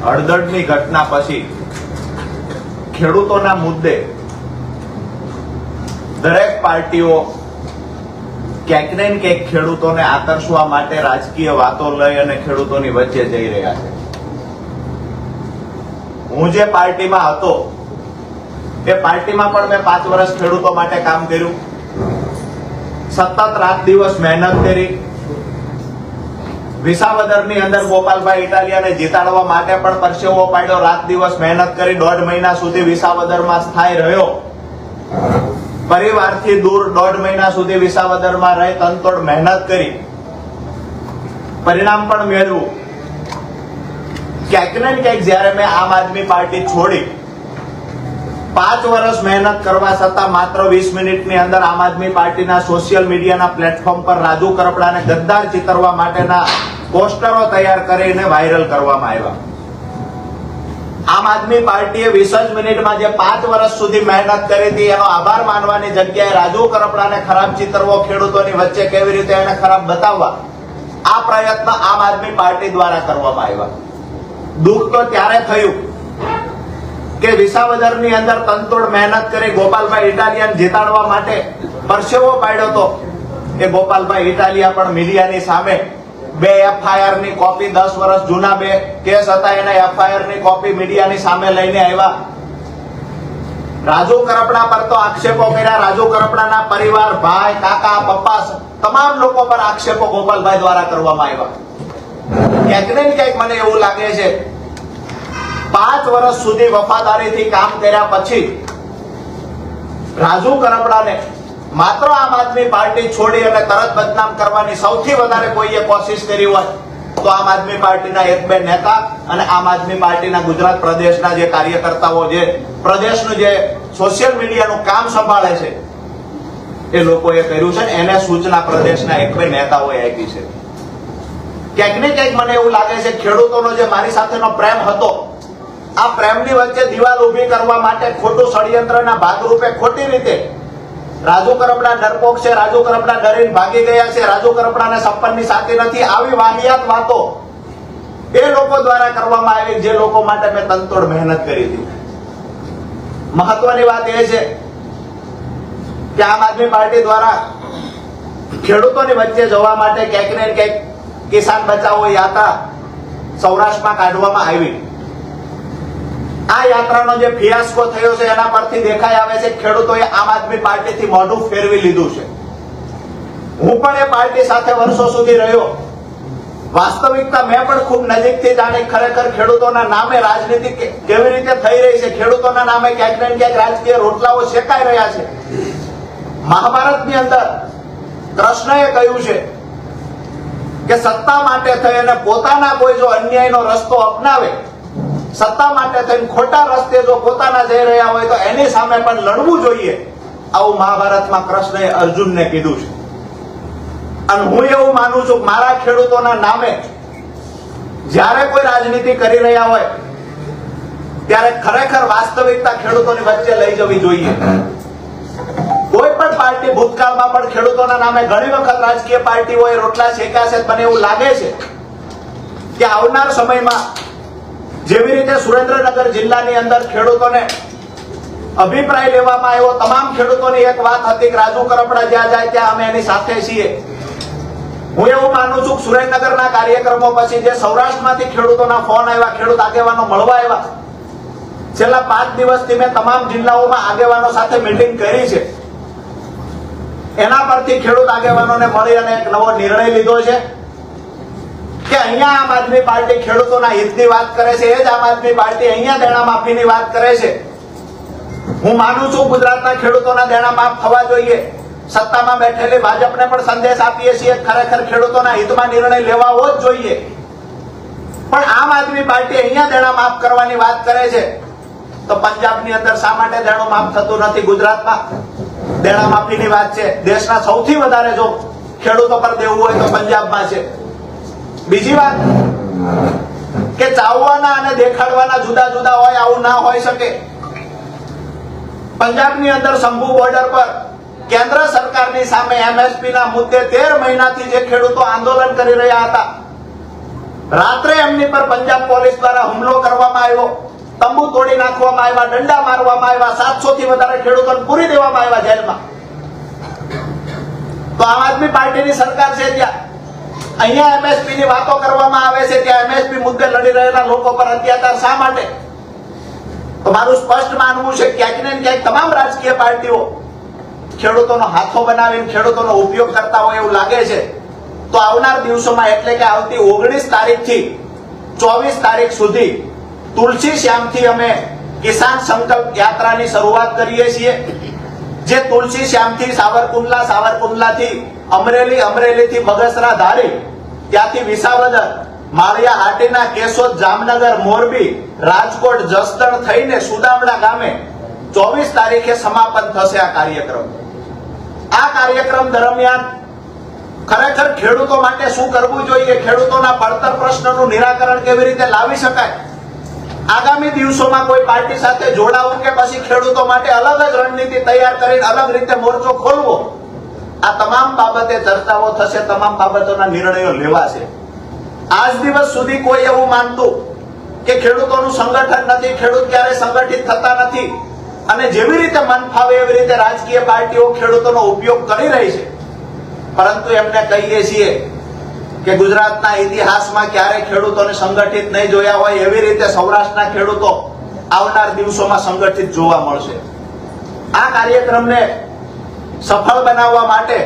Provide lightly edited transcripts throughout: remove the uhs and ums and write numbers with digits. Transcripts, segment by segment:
હળદળની ઘટના પછી ખેડૂતોના મુદ્દે દરેક પાર્ટીઓ ક્યાંક ને ક્યાંક ખેડૂતોને આકર્ષવા માટે રાજકીય વાતો લઈ અને ખેડૂતોની વચ્ચે જઈ રહ્યા છે. હું જે પાર્ટીમાં હતો એ પાર્ટીમાં પણ મેં 5 વર્ષ ખેડૂતો માટે કામ કર્યું, સતત રાત દિવસ મહેનત કરી. વિસાવદરની અંદર ગોપાલભાઈ ઇટાલિયાને જીતાડવા માટે પણ પરસેવો પાડ્યો, રાત દિવસ મહેનત કરી. 1.5 મહિના સુધી વિસાવદરમાં સ્થાયી રહ્યો, પરિવારથી દૂર 1.5 મહિના સુધી વિસાવદરમાં રહી તનતોડ મહેનત કરી, પરિણામ પણ મેળવ્યું. ક્યાંક ને ક્યાંક જયારે મેં આમ આદમી પાર્ટી છોડી 5 વર્ષ મહેનત કરવા છતાં માત્ર 20 મિનિટની અંદર આમ આદમી પાર્ટીના સોશિયલ મીડિયાના પ્લેટફોર્મ પર રાજુ કરપડાને ગદ્દાર ચિતરવા માટેના પોસ્ટરો તૈયાર કરીને વાયરલ કરવામાં આવ્યા. આમ આદમી પાર્ટીએ 20 જ મિનિટમાં જે 5 વર્ષ સુધી મહેનત કરી હતી એનો આભાર માનવાની જગ્યાએ રાજુ કરપડાને ખરાબ ચિતરવો, ખેડૂતોની વચ્ચે કેવી રીતે એને ખરાબ બતાવવા, આ પ્રયત્ન આમ આદમી પાર્ટી દ્વારા કરવામાં આવ્યા. દુઃખ તો ત્યારે થયું કે વિસાવદરની અંદર તનતોડ મહેનત કરી ગોપાલભાઈ ઇટાલિયાને જીતાડવા માટે પરસેવો પાડ્યો હતો. એ ગોપાલભાઈ ઇટાલિયા પણ મીડિયાની સામે 2 FIR ની કોપી, 10 વર્ષ જૂના 2 કેસ હતા એના FIR ની કોપી મીડિયાની સામે લઈને આવ્યા. રાજુ કરપડા પર તો આક્ષેપો કર્યા. રાજુ કરપડાના પરિવાર, ભાઈ, કાકા, પપ્પા તમામ લોકો પર આક્ષેપો ગોપાલભાઈ દ્વારા કરવામાં આવ્યા. ક્યાંક ને ક્યાંક મને એવું લાગે છે 5 વર્ષ સુધી વફાદારીથી કામ કર્યા પછી રાજુ કરપડાને માત્ર આમ આદમી પાર્ટી છોડી અને તરત બદનામ કરવાની સૌથી વધારે કોઈએ કોશિશ કરી હોય તો આમ આદમી પાર્ટીના 1-2 નેતા અને આમ આદમી પાર્ટીના ગુજરાત પ્રદેશના જે કાર્યકર્તાઓ, જે પ્રદેશનું જે સોશિયલ મીડિયાનું કામ સંભાળે છે એ લોકોએ કર્યું છે. એને સૂચના પ્રદેશના 1-2 નેતાઓએ આપી છે. ક્યાંક ને ક્યાંક મને એવું લાગે છે ખેડૂતોનો જે મારી સાથેનો પ્રેમ હતો, આ પ્રેમની વચ્ચે દિવાલ ઉભી કરવા માટે ખોટું ષડયંત્રના ભાગરૂપે ખોટી રીતે રાજુ કરપડા ડરપોક છે, રાજુ કરપડા ડરીને ભાગી ગયા છે, રાજુ કરપડાને સંપન્નની સાથી નથી, આવી વાહિયાત વાતો એ લોકો દ્વારા કરવામાં આવી જે લોકો માટે મેં તનતોડ મહેનત કરી હતી. મહત્વની વાત એ છે કે આમ આદમી પાર્ટી દ્વારા ખેડૂતોની વચ્ચે જવા માટે ક્યાંક ને ક્યાંક કિસાન બચાવો યાત્રા સૌરાષ્ટ્રમાં કાઢવામાં આવી. આ યાત્રાનો જે ફિયાસ્કો થયો છે એના પરથી દેખાઈ આવે છે ખેડૂતોએ આમ આદમી પાર્ટીથી મોઢું ફેરવી લીધું છે. હું પણ એ પાર્ટી સાથે વર્ષો સુધી રહ્યો. વાસ્તવિકતા મેં પણ ખૂબ નજીકથી જાણી ખરેખર ખેડૂતોના નામે રાજનીતિ કેવી રીતે થઈ રહી છે, ખેડૂતોના નામે ક્યાંક ને ક્યાંક રાજકીય રોટલાઓ શેકાઈ રહ્યા છે. મહાભારતની અંદર કૃષ્ણએ કહ્યું છે કે સત્તા માટે થઈ અને પોતાના કોઈ જો અન્યાયનો રસ્તો અપનાવે, સત્તા માટે થઈને ખોટા રસ્તે જો પોતાના જઈ રહ્યા હોય તો એની સામે પણ લડવું જોઈએ. આવું મહાભારતમાં કૃષ્ણએ અર્જુનને કીધું છે. અને હું એવું માનું છું કે મારા ખેડૂતોના નામે જ્યારે કોઈ રાજનીતિ કરી રહ્યા હોય ત્યારે ખરેખર વાસ્તવિકતા ખેડૂતોની વચ્ચે લઈ જવી જોઈએ. કોઈ પણ પાર્ટી ભૂતકાળમાં પણ ખેડૂતોના નામે ઘણી વખત રાજકીય પાર્ટીઓએ રોટલા શેક્યા છે. મને એવું લાગે છે કે આવનાર સમયમાં જેવી રીતે સુરેન્દ્રનગર જિલ્લાની અંદર ખેડૂતોને અભિપ્રાય લેવામાં આવ્યો, તમામ ખેડૂતોની એક વાત હતી કે રાજુ કરપડા જ્યાં જાય ત્યાં અમે એની સાથે છીએ. હું એવું માનું છું કે સુરેન્દ્રનગરના કાર્યક્રમો પછી જે સૌરાષ્ટ્રમાંથી ખેડૂતોના ફોન આવ્યા, ખેડૂત આગેવાનો મળવા આવ્યા, છેલ્લા 5 દિવસથી મેં તમામ જિલ્લાઓમાં આગેવાનો સાથે મીટિંગ કરી છે. એના પરથી ખેડૂત આગેવાનોને મળી અને એક નવો નિર્ણય લીધો છે કે અહીંયા આમ આદમી પાર્ટી ખેડૂતોના હિતની વાત કરે છે, એ જ આમ આદમી પાર્ટી અહીંયા દેણા માફીની વાત કરે છે. હું માનું છું ગુજરાતના ખેડૂતોના દેણા માફ થવા જોઈએ. સત્તામાં બેઠેલી ભાજપને પણ સંદેશ આપીએ છીએ ખરેખર ખેડૂતોના હિતમાં નિર્ણય લેવાવો જ જોઈએ. પણ આમ આદમી પાર્ટી અહીંયા દેણા માફ કરવાની વાત કરે છે તો પંજાબની અંદર શા માટે દેણું માફ થતું નથી? ગુજરાતમાં દેણા માફીની વાત છે. દેશના સૌથી વધારે જો ખેડૂતો પર દેવું હોય તો પંજાબમાં છે. બીજી વાત કે ચાવવાના અને દેખાડવાના જુદા જુદા હોય, આવું ના હોઈ શકે. પંજાબની અંદર શંભુ બોર્ડર પર કેન્દ્ર સરકારની સામે MSP ના મુદ્દે 13 મહિનાથી જે ખેડૂતો આંદોલન કરી રહ્યા હતા, રાત્રે એમની પર પંજાબ પોલીસ દ્વારા હુમલો કરવામાં આવ્યો, તંબુ તોડી નાખવામાં આવ્યા, દંડા મારવામાં આવ્યા, 700 થી વધારે ખેડૂતોને પૂરી દેવામાં આવ્યા જેલમાં. તો આમ આદમી પાર્ટીની સરકાર છે ત્યાં અહીંયા એમએસપી ની વાતો કરવામાં આવે છે, ત્યાં એમએસપી મુદ્દે લડી રહેલા લોકો પર અત્યાચાર શા માટે? તો મારું સ્પષ્ટ માનવું છે ક્યાંક ને ક્યાંક તમામ રાજકીય પાર્ટીઓ ખેડૂતોનો હાથો બનાવીને ખેડૂતોનો ઉપયોગ કરતા હોય એવું લાગે છે. તો આવનાર દિવસોમાં એટલે કે આવતી 19 તારીખથી 24 તારીખ સુધી તુલસી શ્યામથી અમે કિસાન સંકલ્પ યાત્રાની શરૂઆત કરીએ છીએ, જે તુલસી શ્યામથી સાવરકુંડલા, સાવરકુંડલાથી અમરેલી, અમરેલીથી બગસરા, ધારી, ત્યાંથી વિસાવદર, માળિયા હાટીના, કેશોદ, જામનગર, મોરબી, રાજકોટ, જસદણ થઈને સુદામડા ગામે 24 તારીખે સમાપન થશે આ કાર્યક્રમ. આ કાર્યક્રમ દરમિયાન ખરેખર ખેડૂતો માટે શું કરવું જોઈએ, ખેડૂતોના પડતર પ્રશ્નનું નિરાકરણ કેવી રીતે લાવી શકાય, આગામી દિવસોમાં કોઈ પાર્ટી સાથે જોડાવું કે પછી ખેડૂતો માટે અલગ જ રણનીતિ તૈયાર કરીને અલગ રીતે મોરચો ખોલવો, આ તમામ બાબતે ચર્ચાઓ થશે, તમામ બાબતોના નિર્ણયો લેવાશે. આજ દિવસ સુધી કોઈ એવું માનતું કે ખેડૂતોનું સંગઠન નથી, ખેડૂત ક્યારે સંગઠિત થતા નથી અને જેવી રીતે મન ફાવે એવી રીતે રાજકીય પાર્ટીઓ ખેડૂતોનો ઉપયોગ કરી રહી છે. પરંતુ એમને કહીએ છીએ કે ગુજરાતના ઇતિહાસમાં ક્યારે ખેડૂતોને સંગઠિત નહીં જોયા હોય એવી રીતે સૌરાષ્ટ્રના ખેડૂતો આવનાર દિવસોમાં સંગઠિત જોવા મળશે. આ કાર્યક્રમને સફળ બનાવવા માટે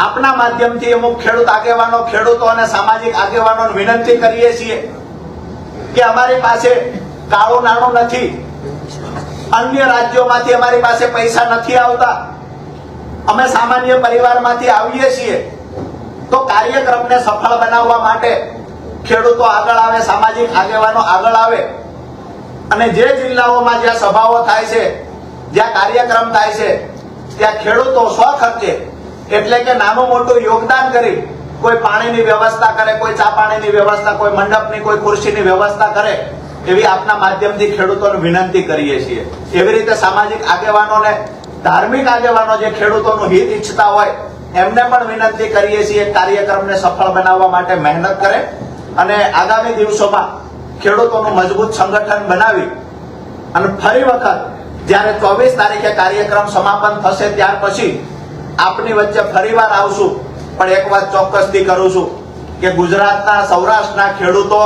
આપના માધ્યમથી અમુક ખેડૂત આગેવાનો, ખેડૂતો અને સામાજિક આગેવાનોને વિનંતી કરીએ છીએ કે અમારી પાસે કાળું નાણું નથી, અન્ય રાજ્યોમાંથી અમારી પાસે પૈસા નથી આવતા, અમે સામાન્ય પરિવારમાંથી આવીએ છીએ. તો કાર્યક્રમને સફળ બનાવવા માટે ખેડૂતો આગળ આવે, સામાજિક આગેવાનો આગળ આવે અને જે જિલ્લાઓમાં જ્યાં સભાઓ થાય છે, જ્યાં કાર્યક્રમ થાય છે, ત્યાં ખેડૂતો સ્વખર્ચે એટલે કે નાનું મોટું યોગદાન કરી કોઈ પાણીની વ્યવસ્થા કરે, કોઈ ચા પાણીની વ્યવસ્થા, કોઈ મંડપની, કોઈ ખુરશીની વ્યવસ્થા કરે એવી આપના માધ્યમથી ખેડૂતોને વિનંતી કરીએ છીએ. એવી રીતે સામાજિક આગેવાનોને, ધાર્મિક આગેવાનો જે ખેડૂતોનું હિત ઈચ્છતા હોય એમને પણ વિનંતી કરીએ છીએ કાર્યક્રમને સફળ બનાવવા માટે મહેનત કરે અને આગામી દિવસોમાં ખેડૂતોનું મજબૂત સંગઠન બનાવી અને ફરી વખત જ્યારે 24 તારીખે કાર્યક્રમ સમાપન થશે ત્યાર પછી આપની વચ્ચે ફરીવાર આવશું. પણ એક વાત ચોક્કસથી કરું છું કે ગુજરાતના, સૌરાષ્ટ્રના ખેડૂતો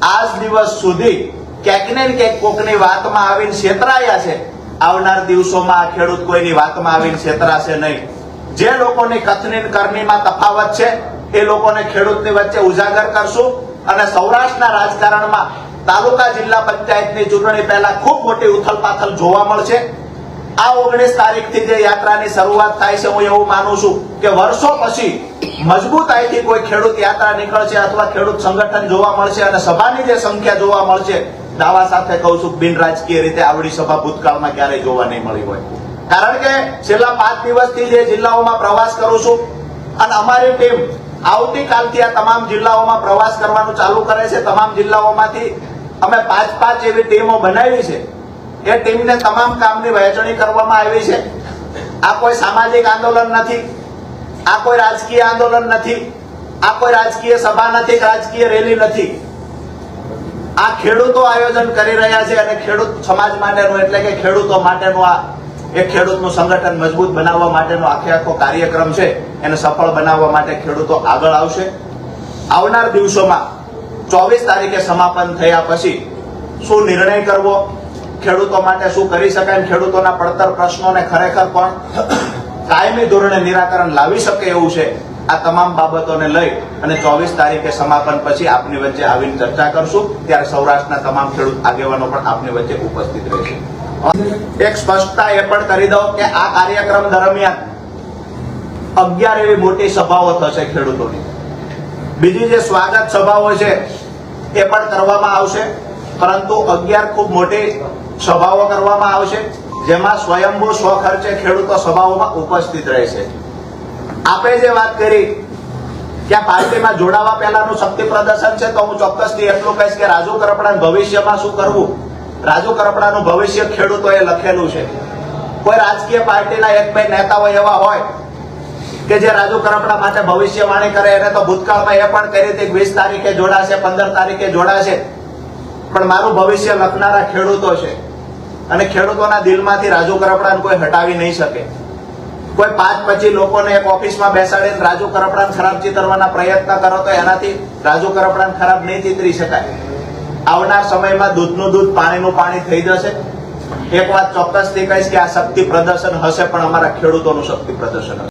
આજ દિવસ સુધી ક્યાંક ને ક્યાંક કોકની વાતમાં આવીને છેતરાયા છે. આવનાર દિવસોમાં આ ખેડૂત કોઈની વાતમાં આવીને છેતરાશે નહીં. જે લોકોની કથની કરણીમાં તફાવત છે એ લોકોને ખેડૂતની વચ્ચે ઉજાગર કરશું અને સૌરાષ્ટ્રના રાજકારણમાં તાલુકા જિલ્લા પંચાયતની ચૂંટણી પહેલા ખૂબ મોટી ઉથલપાથલ જોવા મળશે. આ 19 તારીખથી જે યાત્રાની શરૂઆત થાય છે, હું એવું માનું છું કે વર્ષો પછી મજબૂતાઈથી કોઈ ખેડૂત યાત્રા નીકળશે અથવા ખેડૂત સંગઠન જોવા મળશે અને સભાની જે સંખ્યા જોવા મળશે, દાવા સાથે કહું છું બિન રાજકીય રીતે આવડી સભા ભૂતકાળમાં ક્યારેય જોવા નહીં મળી હોય. કારણ કે છેલ્લા 5 દિવસથી જે જિલ્લાઓમાં પ્રવાસ કરું છું અને અમારી ટીમ આવતીકાલથી આ તમામ જિલ્લાઓમાં પ્રવાસ કરવાનું ચાલુ કરે છે. તમામ જિલ્લાઓમાંથી અમે 5 એવી ટીમો બનાવી છે. એ ટીમને તમામ કામની વહેંચણી કરવામાં આવી છે. આ કોઈ સામાજિક આંદોલન નથી, આ કોઈ રાજકીય આંદોલન નથી, આ કોઈ રાજકીય સભા નથી, રાજકીય રેલી નથી. આ ખેડૂતો આયોજન કરી રહ્યા છે અને ખેડૂત સમાજ માટેનું એટલે કે ખેડૂતો માટેનું આ એક ખેડૂતનું સંગઠન મજબૂત બનાવવા માટેનો આખો કાર્યક્રમ છે. એને સફળ બનાવવા માટે ખેડૂતો આગળ આવશે. આવનાર દિવસોમાં 24 તારીખે સમાપન થયા પછી શું નિર્ણય કરવો, ખેડૂતો માટે શું કરી શકાય, ખેડૂતોના પડતર પ્રશ્નોને ખરેખર પણ કાયમી ધોરણે નિરાકરણ લાવી શકે એવું છે, આ તમામ બાબતોને લઈ અને 24 તારીખે સમાપન પછી આપની વચ્ચે આવીને ચર્ચા કરશું. ત્યારે સૌરાષ્ટ્રના તમામ ખેડૂત આગેવાનો પણ આપની વચ્ચે ઉપસ્થિત રહેશે. એક સ્પષ્ટતા એ પણ કરી દઉં કે આ કાર્યક્રમ દરમિયાન 11 એવી મોટી સભાઓ થશે ખેડૂતોની. બીજી જે સ્વાગત સભાઓ છે એ પણ કરવામાં આવશે, પરંતુ 11 ખૂબ મોટી સભાઓ કરવામાં આવશે જેમાં સ્વયંભૂ સ્વખર્ચે ખેડૂતો સભાઓમાં ઉપસ્થિત રહેશે. આપે જે વાત કરી કે પાર્ટીમાં જોડાવા પહેલાનું શક્તિ પ્રદર્શન છે, તો હું ચોક્કસથી એટલું કહીશ કે રાજુ કરપડાનું ભવિષ્યમાં શું કરવું, રાજુ કરપડાનું ભવિષ્ય ખેડૂતોએ લખેલું છે. કોઈ રાજકીય પાર્ટીના 1-2 નેતાઓ એવા હોય કે જે રાજુ કરપડા માટે ભવિષ્યવાણી કરે એને તો ભૂતકાળમાં એ પણ કરી હતી 20 તારીખે જોડાશે, 15 તારીખે જોડાશે, પણ મારું ભવિષ્ય લખનારા ખેડૂતો છે અને ખેડૂતોના દિલમાંથી રાજુ કરપડાને કોઈ હટાવી નહીં શકે. કોઈ 5-25 લોકોને એક ઓફિસમાં બેસાડીને રાજુ કરપડાને ખરાબ ચિતરવાના પ્રયત્ન કરો તો એનાથી રાજુ કરપડાને ખરાબ નહીં ચિતરી શકાય. આવનાર સમયમાં દૂધનું દૂધ પાણીનું પાણી થઈ જશે. એક વાત ચોક્કસથી કહીશ કે આ શક્તિ પ્રદર્શન હશે, પણ અમારા ખેડૂતોનું શક્તિ પ્રદર્શન હશે.